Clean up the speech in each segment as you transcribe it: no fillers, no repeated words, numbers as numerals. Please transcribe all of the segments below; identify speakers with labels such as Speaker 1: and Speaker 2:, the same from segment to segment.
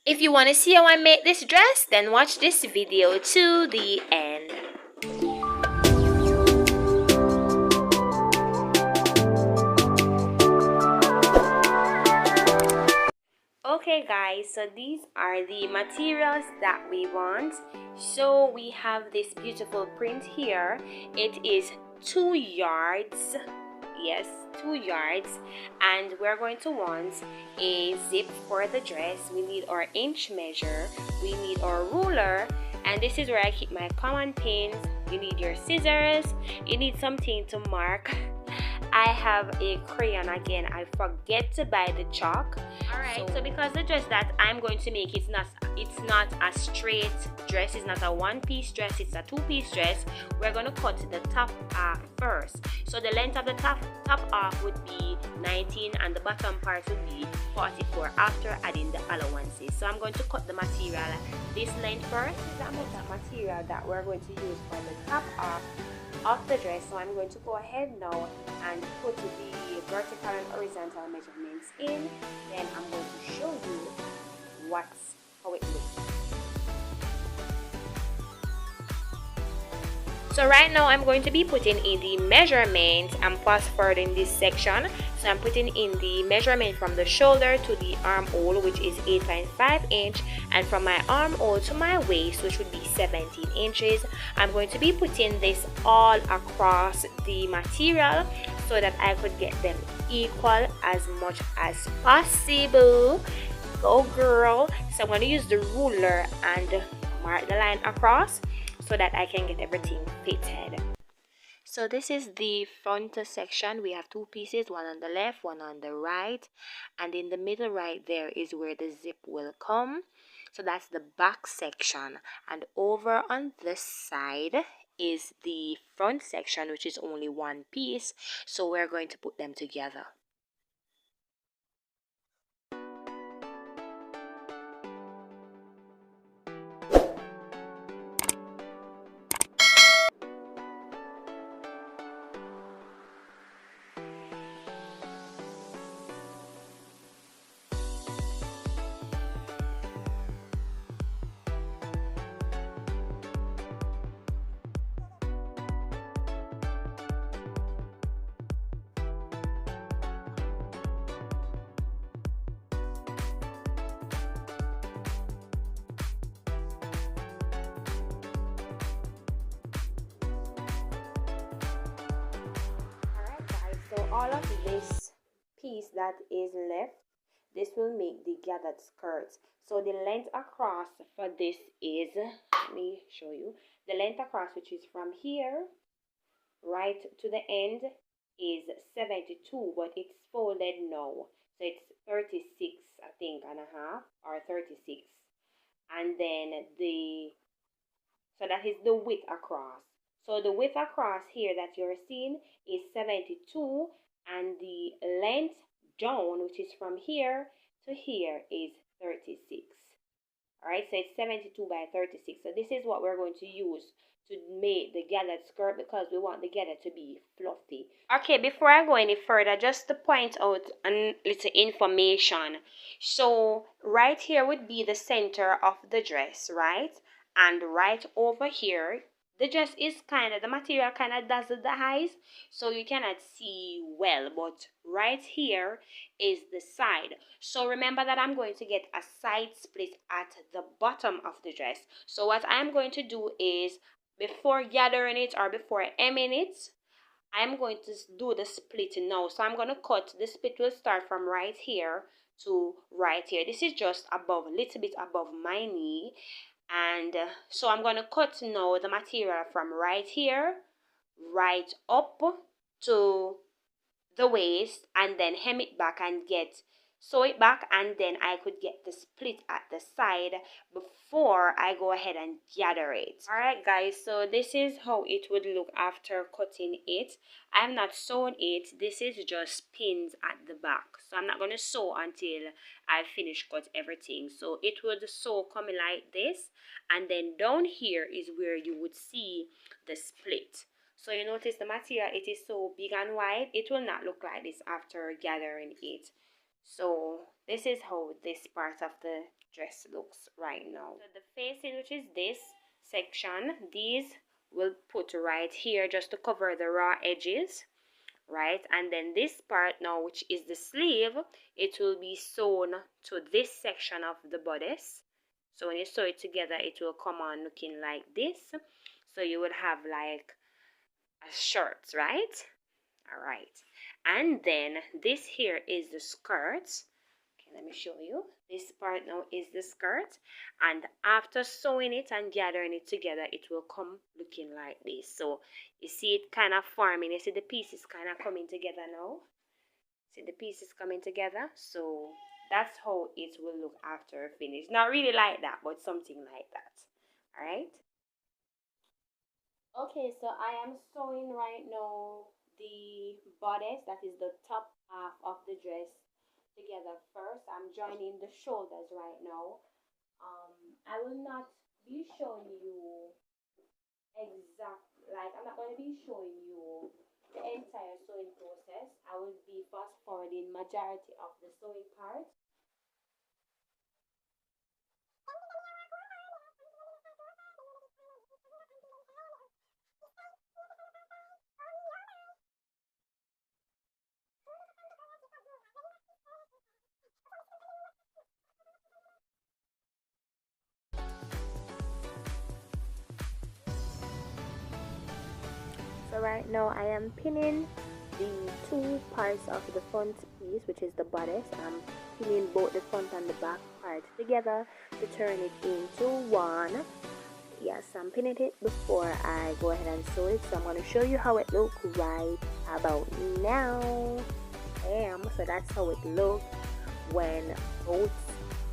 Speaker 1: If you want to see how I make this dress, then watch this video to the end. Okay guys, so these are the materials that we want. So we have this beautiful print here. It is 2 yards. Yes, 2 yards, and we're going to want a zip for the dress. We need our inch measure, we need our ruler, and this is where I keep my common pins. You need your scissors, you need something to mark. I have a crayon again. I forget to buy the chalk. Alright, so because the dress that I'm going to make, it's not a straight dress, it's not a one-piece dress, it's a two-piece dress. We're going to cut the top off first. So the length of the top off would be 19 and the bottom part would be 44 after adding the allowances. So I'm going to cut the material this length first. This is the amount of material that we're going to use for the top off of the dress. So I'm going to go ahead now and put the vertical and horizontal measurements in. Then I'm going to show you how it looks. So right now I'm going to be putting in the measurement. I'm fast forwarding this section. So I'm putting in the measurement from the shoulder to the armhole, which is 8.5 inch, and from my armhole to my waist, which would be 17 inches. I'm going to be putting this all across the material so that I could get them equal as much as possible. Go girl. So I'm going to use the ruler and mark the line across so that I can get everything fitted. So this is the front section. We have two pieces, one on the left, one on the right, and in the middle right there is where the zip will come. So that's the back section, and over on this side is the front section, which is only one piece. So we're going to put them together. So all of this piece that is left, this will make the gathered skirt. So the length across for this is, let me show you, the length across, which is from here right to the end, is 72, but it's folded now, so it's 36 I think and a half, or 36, and then so that is the width across. So the width across here that you're seeing is 72, and the length down, which is from here to here, is 36. Alright, so it's 72 by 36. So this is what we're going to use to make the gathered skirt, because we want the gather to be fluffy. Okay, before I go any further, just to point out a little information. So right here would be the center of the dress, right? And right over here, the dress is the material kind of dazzles the eyes, so you cannot see well, but right here is the side. So remember that I'm going to get a side split at the bottom of the dress. So what I'm going to do is, before gathering it or before hemming it, I'm going to do the split now. So I'm going to cut, the split will start from right here to right here. This is just above, a little bit above my knee. And so I'm going to cut now the material from right here right up to the waist, and then hem it back and sew it back, and then I could get the split at the side before I go ahead and gather it. Alright guys, so this is how it would look after cutting it. I'm not sewing it, this is just pins at the back, so I'm not going to sew until I finish cut everything. So it would sew coming like this, and then down here is where you would see the split. So you notice the material, it is so big and wide, it will not look like this after gathering it. So this is how this part of the dress looks right now. So the facing, which is this section, these will put right here just to cover the raw edges, right? And then this part now, which is the sleeve, it will be sewn to this section of the bodice. So when you sew it together, it will come on looking like this. So you would have like a shirt, right? All right. And then this here is the skirt. Okay, let me show you. This part now is the skirt, and after sewing it and gathering it together, it will come looking like this. So you see it kind of forming. You see the pieces kind of coming together now. See the pieces coming together. So that's how it will look after finish. Not really like that, but something like that. All right. Okay, so I am sewing right now the bodice, that is the top half of the dress, together first. I'm joining the shoulders right now. I will not be showing you I'm not going to be showing you the entire sewing process. I will be fast forwarding majority of the sewing part. So right now I am pinning the two parts of the front piece, which is the bodice. I'm pinning both the front and the back part together to turn it into one. Yes, I'm pinning it before I go ahead and sew it. So I'm going to show you how it looks right about now. So that's how it looks when both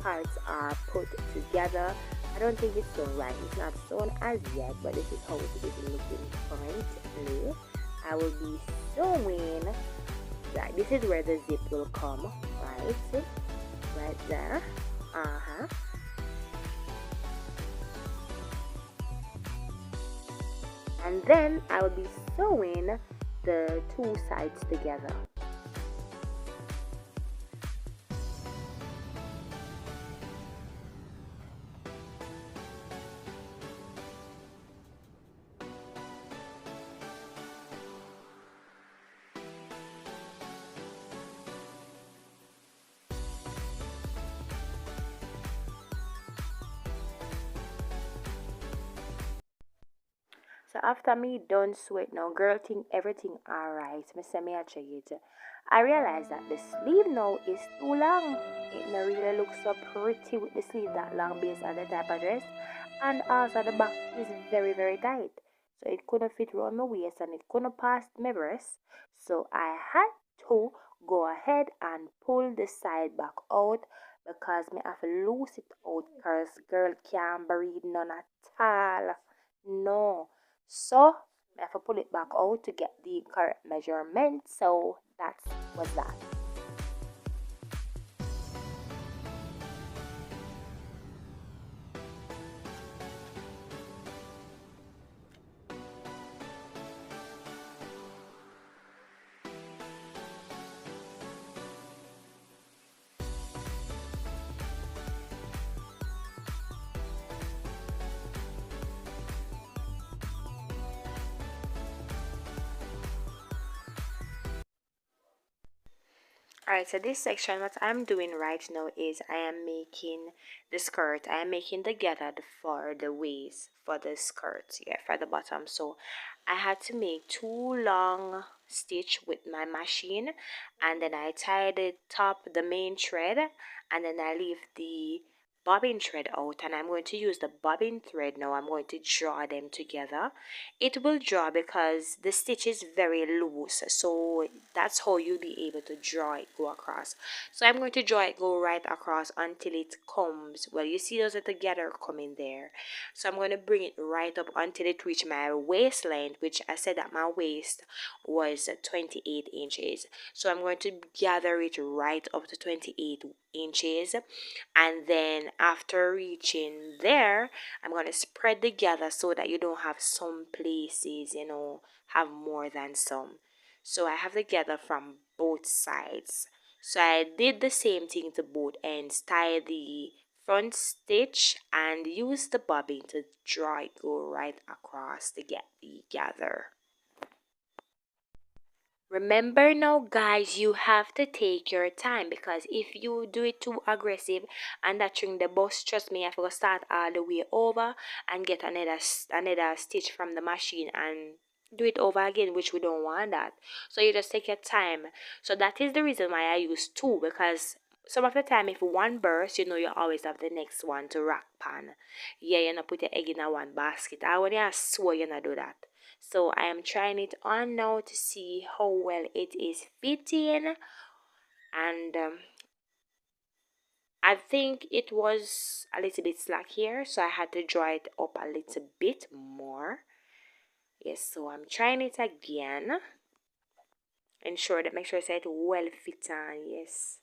Speaker 1: parts are put together. I don't think it's sewn right. It's not sewn as yet, but this is how it is looking currently. I will be sewing. Right, this is where the zip will come. Right there. And then I will be sewing the two sides together. So after me done sweat now, girl think everything alright. Me say me a check it. I realize that the sleeve now is too long. It no really looks so pretty with the sleeve that long based on the type of dress. And also the back is very very tight. So it couldn't fit around my waist and it couldn't pass my breast. So I had to go ahead and pull the side back out because me have to loose it out because girl can't breathe none at all. No. So I have to pull it back out to get the correct measurement. So that was that. Alright, so this section, what I'm doing right now is I am making the skirt. I am making the gathered for the waist, for the skirt, yeah, for the bottom. So I had to make two long stitch with my machine, and then I tie the top, the main thread, and then I leave the bobbin thread out, and I'm going to use the bobbin thread now. I'm going to draw them together. It will draw because the stitch is very loose, so that's how you'll be able to draw it go across. So I'm going to draw it go right across until it comes, well, you see those together coming there. So I'm going to bring it right up until it reach my waist length, which I said that my waist was 28 inches. So I'm going to gather it right up to 28 inches, and then after reaching there, I'm going to spread the gather so that you don't have some places, you know, have more than some. So I have the gather from both sides. So I did the same thing to both ends, tie the front stitch and use the bobbin to draw it go right across to get the gather. Remember now guys, you have to take your time, because if you do it too aggressive and that string the bust, trust me, I have to start all the way over and get another stitch from the machine and do it over again, which we don't want that. So you just take your time. So that is the reason why I use two, because some of the time if one bursts, you know you always have the next one to rack pan. Yeah, you know, put your egg in a one basket. I want you swear you not do that. So I am trying it on now to see how well it is fitting, and I think it was a little bit slack here, so I had to draw it up a little bit more. Yes, so I'm trying it again. Ensure that, make sure it's well fit on. Yes.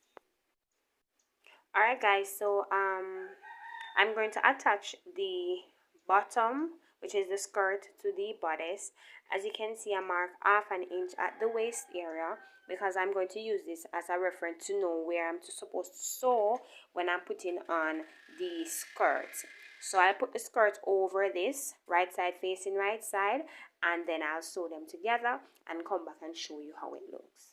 Speaker 1: Alright guys, so I'm going to attach the bottom, which is the skirt, to the bodice. As you can see, I mark half an inch at the waist area, because I'm going to use this as a reference to know where I'm supposed to sew when I'm putting on the skirt. So I put the skirt over this, right side facing right side, and then I'll sew them together and come back and show you how it looks.